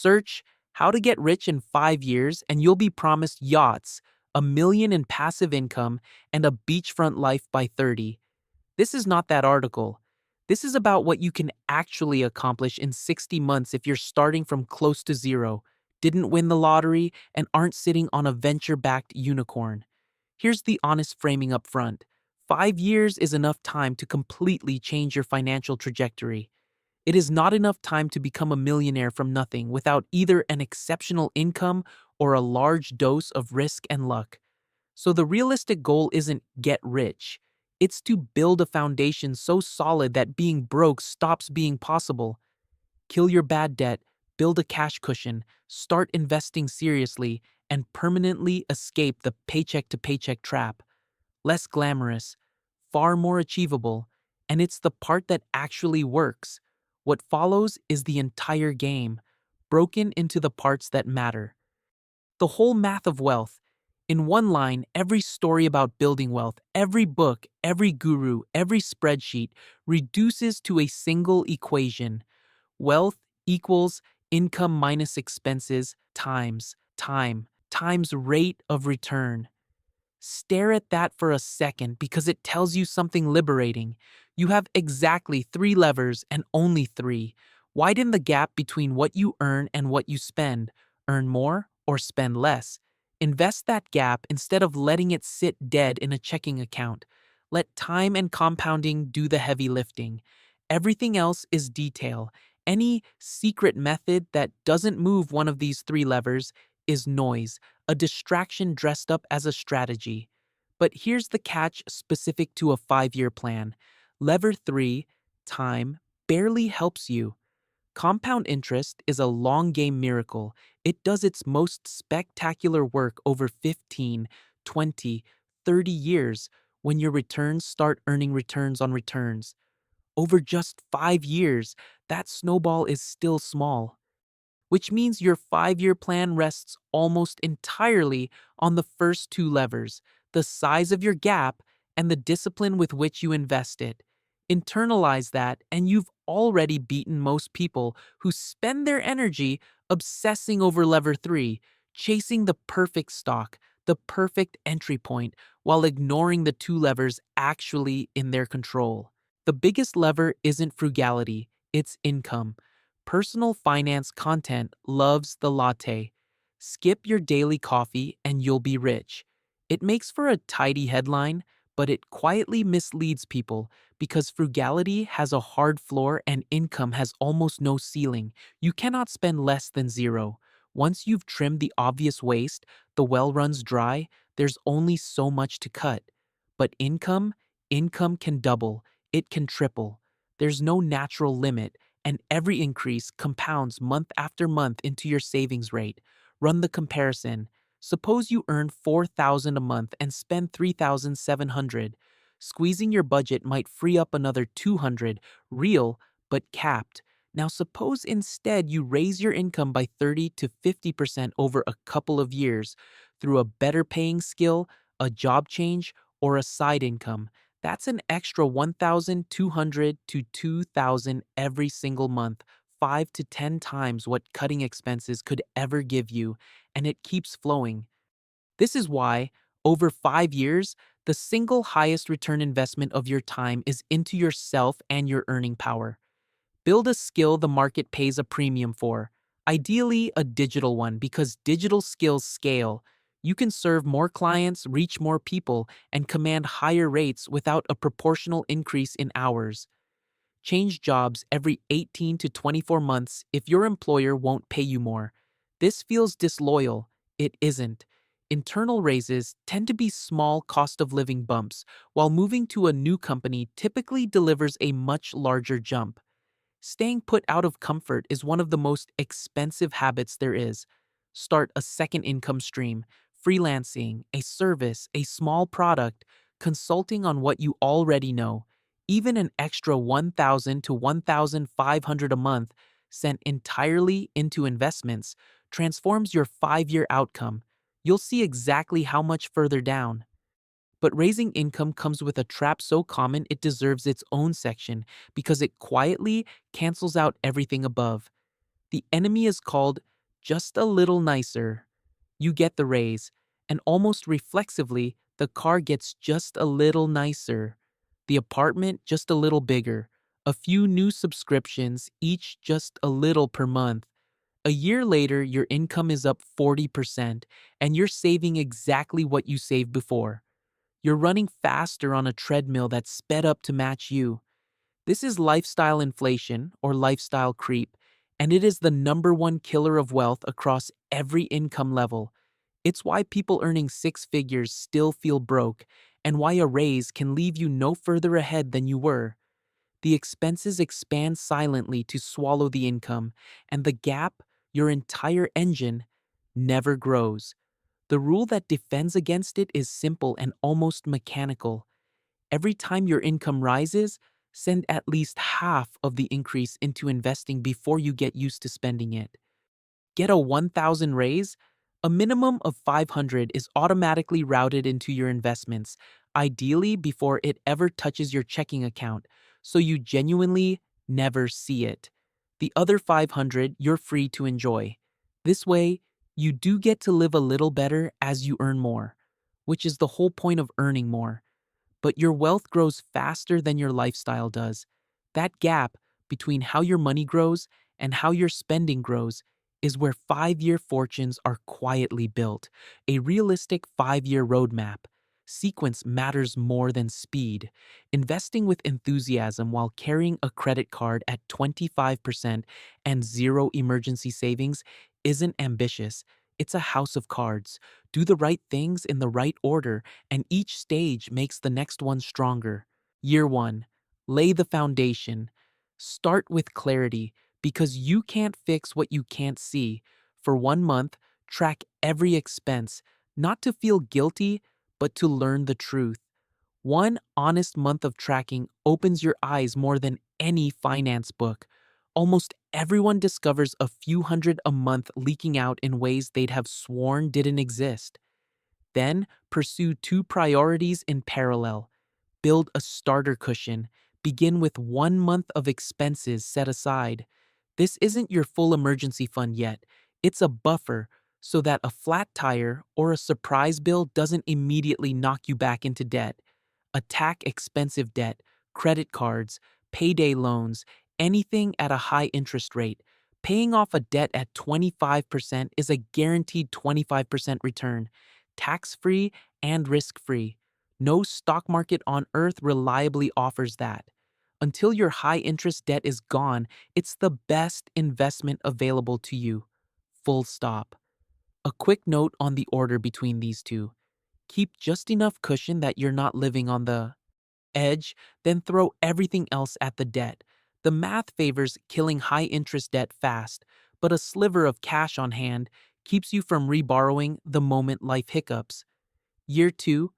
Search how to get rich in 5 years and you'll be promised yachts, 1 million in passive income, and a beachfront life by 30. This is not that article. This is about what you can actually accomplish in 60 months if you're starting from close to zero, didn't win the lottery, and aren't sitting on a venture-backed unicorn. Here's the honest framing up front. 5 years is enough time to completely change your financial trajectory. It is not enough time to become a millionaire from nothing without either an exceptional income or a large dose of risk and luck. So the realistic goal isn't get rich. It's to build a foundation so solid that being broke stops being possible. Kill your bad debt, build a cash cushion, start investing seriously, and permanently escape the paycheck to paycheck trap. Less glamorous, far more achievable, and it's the part that actually works. What follows is the entire game, broken into the parts that matter. The whole math of wealth. In one line, every story about building wealth, every book, every guru, every spreadsheet reduces to a single equation. Wealth equals income minus expenses times time times rate of return. Stare at that for a second because it tells you something liberating. You have exactly three levers and only three. Widen the gap between what you earn and what you spend. Earn more or spend less. Invest that gap instead of letting it sit dead in a checking account. Let time and compounding do the heavy lifting. Everything else is detail. Any secret method that doesn't move one of these three levers is noise, a distraction dressed up as a strategy. But here's the catch specific to a 5 year plan. Lever 3, time, barely helps you. Compound interest is a long game miracle. It does its most spectacular work over 15, 20, 30 years when your returns start earning returns on returns. Over just 5 years, that snowball is still small, which means your 5 year plan rests almost entirely on the first two levers, the size of your gap and the discipline with which you invest it. Internalize that, and you've already beaten most people who spend their energy obsessing over lever 3, chasing the perfect stock, the perfect entry point, while ignoring the two levers actually in their control. The biggest lever isn't frugality, it's income. Personal finance content loves the latte. Skip your daily coffee and you'll be rich. It makes for a tidy headline, but it quietly misleads people because frugality has a hard floor and income has almost no ceiling. You cannot spend less than zero. Once you've trimmed the obvious waste, the well runs dry, there's only so much to cut. But income can double, it can triple. There's no natural limit, and every increase compounds month after month into your savings rate. Run the comparison. Suppose you earn $4,000 a month and spend $3,700. Squeezing your budget might free up another $200, real but capped. Now suppose instead you raise your income by 30 to 50% over a couple of years through a better paying skill, a job change, or a side income. That's an extra 1,200 to 2,000 every single month, 5 to 10 times what cutting expenses could ever give you, and it keeps flowing. This is why, over 5 years, the single highest return investment of your time is into yourself and your earning power. Build a skill the market pays a premium for, ideally a digital one because digital skills scale. You can serve more clients, reach more people, and command higher rates without a proportional increase in hours. Change jobs every 18 to 24 months if your employer won't pay you more. This feels disloyal. It isn't. Internal raises tend to be small cost of living bumps, while moving to a new company typically delivers a much larger jump. Staying put out of comfort is one of the most expensive habits there is. Start a second income stream, freelancing, a service, a small product, consulting on what you already know. Even an extra 1,000 to 1,500 a month sent entirely into investments transforms your 5 year outcome. You'll see exactly how much further down. But raising income comes with a trap so common it deserves its own section because it quietly cancels out everything above. The enemy is called just a little nicer. You get the raise, and almost reflexively, the car gets just a little nicer. The apartment just a little bigger. A few new subscriptions, each just a little per month. A year later, your income is up 40%, and you're saving exactly what you saved before. You're running faster on a treadmill that's sped up to match you. This is lifestyle inflation or lifestyle creep, and it is the number one killer of wealth across every income level. It's why people earning six figures still feel broke, and why a raise can leave you no further ahead than you were. The expenses expand silently to swallow the income, and the gap, your entire engine, never grows. The rule that defends against it is simple and almost mechanical. Every time your income rises, send at least half of the increase into investing before you get used to spending it. Get a 1,000 raise? A minimum of 500 is automatically routed into your investments, ideally before it ever touches your checking account, so you genuinely never see it. The other 500 you're free to enjoy. This way, you do get to live a little better as you earn more, which is the whole point of earning more. But your wealth grows faster than your lifestyle does. That gap between how your money grows and how your spending grows is where 5 year fortunes are quietly built. A realistic 5 year roadmap. Sequence matters more than speed. Investing with enthusiasm while carrying a credit card at 25% and zero emergency savings isn't ambitious. It's a house of cards. Do the right things in the right order, and each stage makes the next one stronger. Year 1. Lay the foundation. Start with clarity, because you can't fix what you can't see. For 1 month, track every expense, not to feel guilty, but to learn the truth. One honest month of tracking opens your eyes more than any finance book. Almost everyone discovers a few hundred a month leaking out in ways they'd have sworn didn't exist. Then pursue two priorities in parallel. Build a starter cushion. Begin with 1 month of expenses set aside. This isn't your full emergency fund yet. It's a buffer so that a flat tire or a surprise bill doesn't immediately knock you back into debt. Attack expensive debt, credit cards, payday loans, anything at a high interest rate. Paying off a debt at 25% is a guaranteed 25% return, tax-free and risk-free. No stock market on earth reliably offers that. Until your high-interest debt is gone, it's the best investment available to you. Full stop. A quick note on the order between these two. Keep just enough cushion that you're not living on the edge, then throw everything else at the debt. The math favors killing high-interest debt fast, but a sliver of cash on hand keeps you from reborrowing the moment life hiccups. Year 2,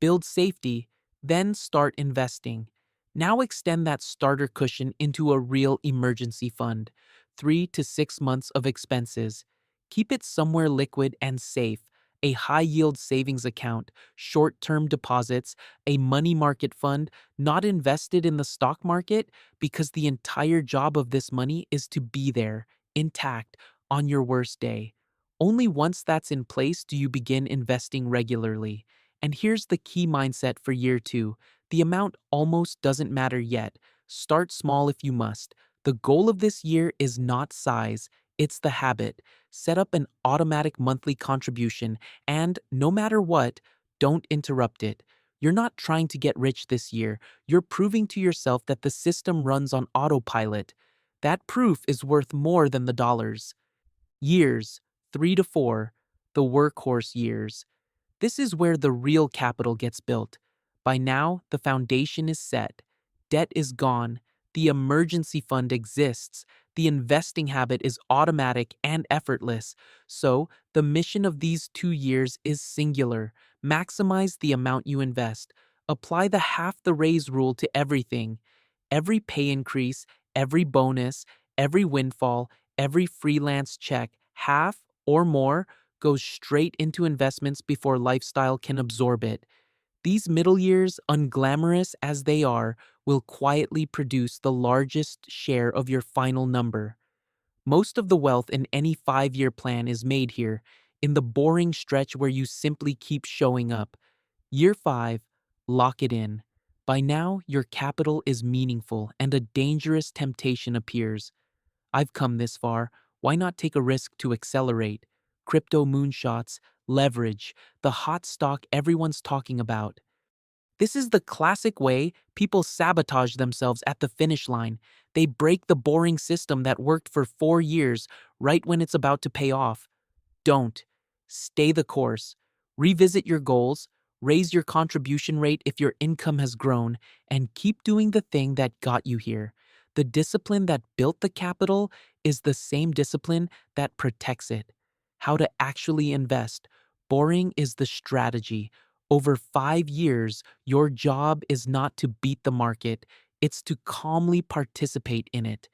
build safety, then start investing. Now extend that starter cushion into a real emergency fund, 3 to 6 months of expenses. Keep it somewhere liquid and safe, a high-yield savings account, short-term deposits, a money market fund, not invested in the stock market, because the entire job of this money is to be there, intact, on your worst day. Only once that's in place do you begin investing regularly. And here's the key mindset for year 2. The amount almost doesn't matter yet. Start small if you must. The goal of this year is not size, it's the habit. Set up an automatic monthly contribution and, no matter what, don't interrupt it. You're not trying to get rich this year. You're proving to yourself that the system runs on autopilot. That proof is worth more than the dollars. Years, 3 to 4, the workhorse years. This is where the real capital gets built. By now, the foundation is set. Debt is gone. The emergency fund exists. The investing habit is automatic and effortless. So, the mission of these 2 years is singular. Maximize the amount you invest. Apply the half the raise rule to everything. Every pay increase, every bonus, every windfall, every freelance check, half or more, goes straight into investments before lifestyle can absorb it. These middle years, unglamorous as they are, will quietly produce the largest share of your final number. Most of the wealth in any 5-year plan is made here, in the boring stretch where you simply keep showing up. Year 5, lock it in. By now, your capital is meaningful and a dangerous temptation appears. I've come this far, why not take a risk to accelerate? Crypto moonshots, leverage, the hot stock everyone's talking about. This is the classic way people sabotage themselves at the finish line. They break the boring system that worked for 4 years right when it's about to pay off. Don't. Stay the course. Revisit your goals, raise your contribution rate if your income has grown, and keep doing the thing that got you here. The discipline that built the capital is the same discipline that protects it. How to actually invest. Boring is the strategy. Over 5 years, your job is not to beat the market, it's to calmly participate in it.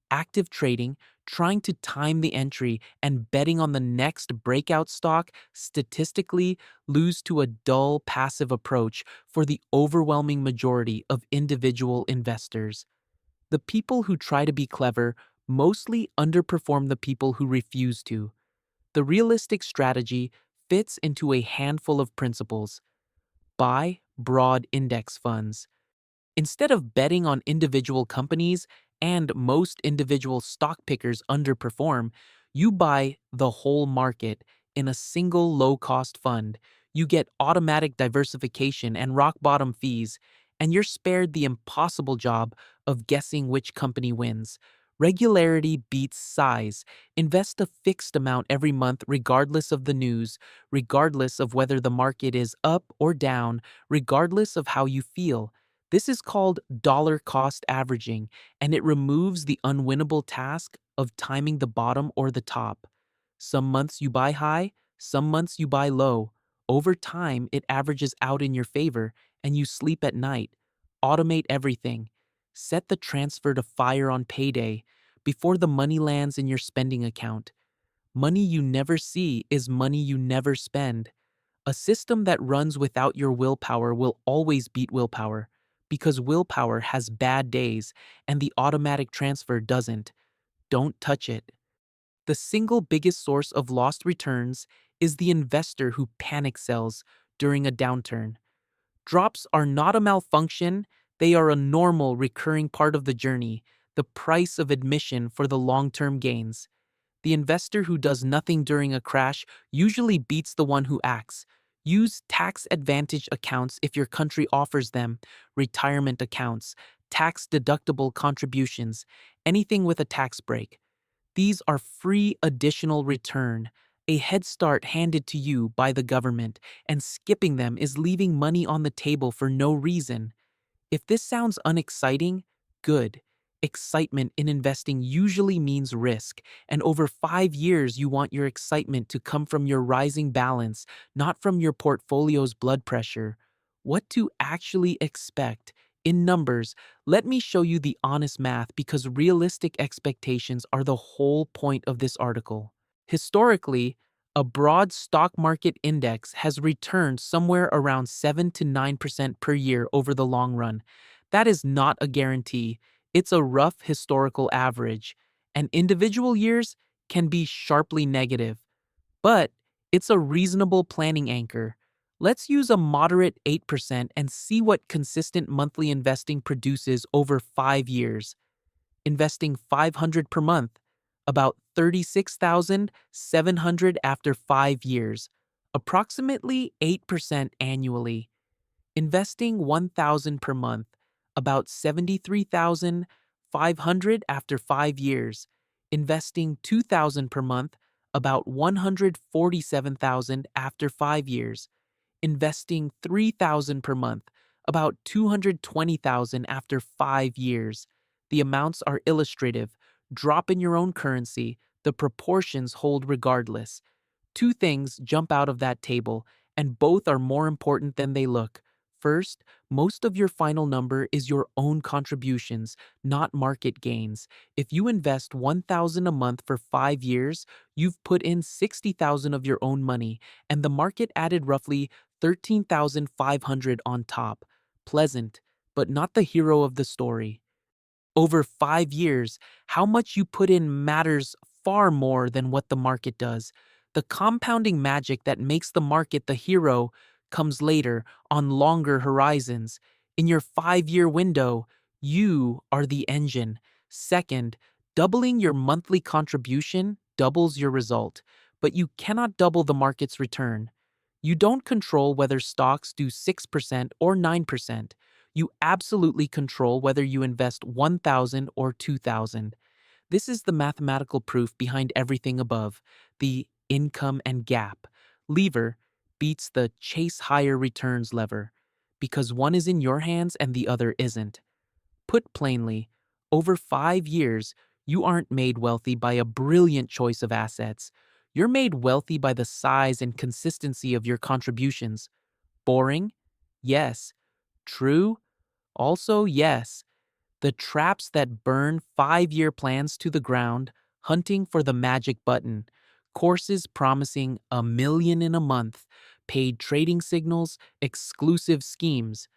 Active trading, trying to time the entry, and betting on the next breakout stock statistically lose to a dull, passive approach for the overwhelming majority of individual investors. The people who try to be clever mostly underperform the people who refuse to. The realistic strategy fits into a handful of principles. Buy broad index funds. Instead of betting on individual companies, and most individual stock pickers underperform, you buy the whole market in a single low-cost fund. You get automatic diversification and rock-bottom fees, and you're spared the impossible job of guessing which company wins. Regularity beats size. Invest a fixed amount every month regardless of the news, regardless of whether the market is up or down, regardless of how you feel. This is called dollar cost averaging, and it removes the unwinnable task of timing the bottom or the top. Some months you buy high, some months you buy low. Over time, it averages out in your favor, and you sleep at night. Automate everything. Set the transfer to fire on payday before the money lands in your spending account. Money you never see is money you never spend. A system that runs without your willpower will always beat willpower, because willpower has bad days and the automatic transfer doesn't. Don't touch it. The single biggest source of lost returns is the investor who panic sells during a downturn. Drops are not a malfunction, they are a normal recurring part of the journey, the price of admission for the long-term gains. The investor who does nothing during a crash usually beats the one who acts. Use tax advantage accounts if your country offers them, retirement accounts, tax deductible contributions, anything with a tax break. These are free additional return, a head start handed to you by the government, and skipping them is leaving money on the table for no reason. If this sounds unexciting, good. Excitement in investing usually means risk, and over 5 years you want your excitement to come from your rising balance, not from your portfolio's blood pressure. What to actually expect? In numbers, let me show you the honest math because realistic expectations are the whole point of this article. Historically, a broad stock market index has returned somewhere around 7 to 9% per year over the long run. That is not a guarantee, it's a rough historical average, and individual years can be sharply negative. But it's a reasonable planning anchor. Let's use a moderate 8% and see what consistent monthly investing produces over 5 years. Investing 500 per month, about 36,700 after 5 years, approximately 8% annually. Investing 1,000 per month, about 73,500 after 5 years. Investing 2,000 per month, about 147,000 after 5 years. Investing 3,000 per month, about 220,000 after 5 years. The amounts are illustrative. Drop in your own currency, the proportions hold regardless. Two things jump out of that table, and both are more important than they look. First, most of your final number is your own contributions, not market gains. If you invest 1,000 a month for 5 years, you've put in 60,000 of your own money, and the market added roughly 13,500 on top. Pleasant, but not the hero of the story. Over 5 years, how much you put in matters far more than what the market does. The compounding magic that makes the market the hero comes later on longer horizons. In your 5 year window, you are the engine. Second, doubling your monthly contribution doubles your result, but you cannot double the market's return. You don't control whether stocks do 6% or 9%. You absolutely control whether you invest 1,000 or 2,000. This is the mathematical proof behind everything above. The income and gap lever beats the chase higher returns lever because one is in your hands and the other isn't. Put plainly, over 5 years, you aren't made wealthy by a brilliant choice of assets. You're made wealthy by the size and consistency of your contributions. Boring? Yes. True? Also, yes. The traps that burn 5 year plans to the ground, hunting for the magic button, courses promising 1 million in a month, paid trading signals, exclusive schemes.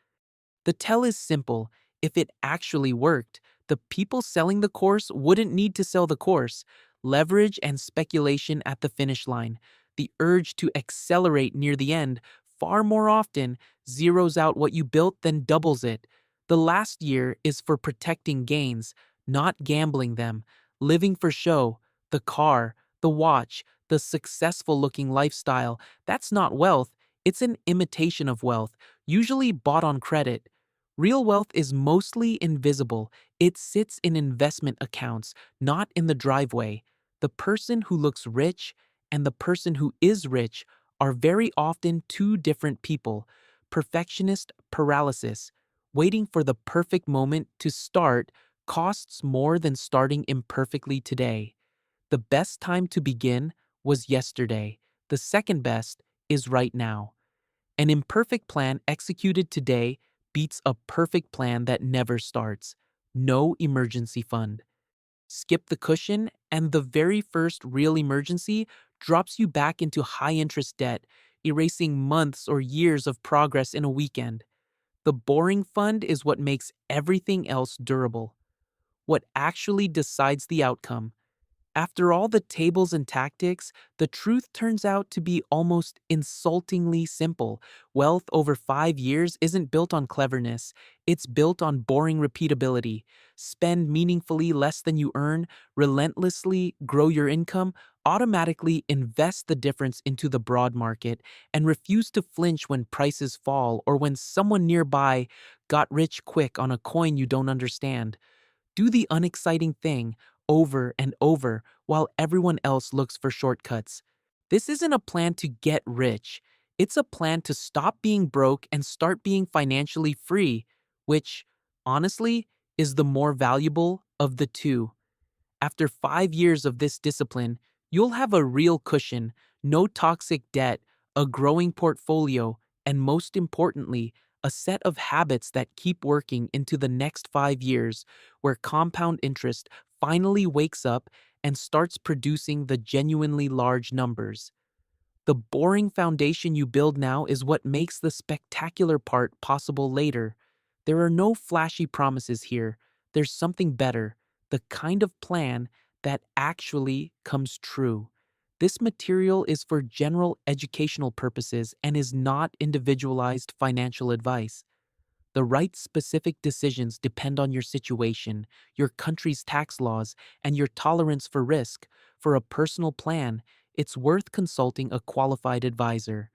The tell is simple. If it actually worked, the people selling the course wouldn't need to sell the course. Leverage and speculation at the finish line, the urge to accelerate near the end, far more often zeroes out what you built than doubles it. The last year is for protecting gains, not gambling them, living for show, the car, the watch, the successful looking lifestyle. That's not wealth, it's an imitation of wealth, usually bought on credit. Real wealth is mostly invisible. It sits in investment accounts, not in the driveway. The person who looks rich and the person who is rich are very often two different people. Perfectionist paralysis. Waiting for the perfect moment to start costs more than starting imperfectly today. The best time to begin was yesterday. The second best is right now. An imperfect plan executed today beats a perfect plan that never starts. No emergency fund. Skip the cushion, and the very first real emergency drops you back into high interest debt, erasing months or years of progress in a weekend. The boring fund is what makes everything else durable. What actually decides the outcome. After all the tables and tactics, the truth turns out to be almost insultingly simple. Wealth over 5 years isn't built on cleverness, it's built on boring repeatability. Spend meaningfully less than you earn, relentlessly grow your income, automatically invest the difference into the broad market, and refuse to flinch when prices fall or when someone nearby got rich quick on a coin you don't understand. Do the unexciting thing over and over while everyone else looks for shortcuts. This isn't a plan to get rich. It's a plan to stop being broke and start being financially free, which, honestly, is the more valuable of the two. After 5 years of this discipline, you'll have a real cushion, no toxic debt, a growing portfolio, and most importantly, a set of habits that keep working into the next 5 years, where compound interest finally wakes up and starts producing the genuinely large numbers. The boring foundation you build now is what makes the spectacular part possible later. There are no flashy promises here. There's something better, the kind of plan that actually comes true. This material is for general educational purposes and is not individualized financial advice. The right specific decisions depend on your situation, your country's tax laws, and your tolerance for risk. For a personal plan, it's worth consulting a qualified advisor.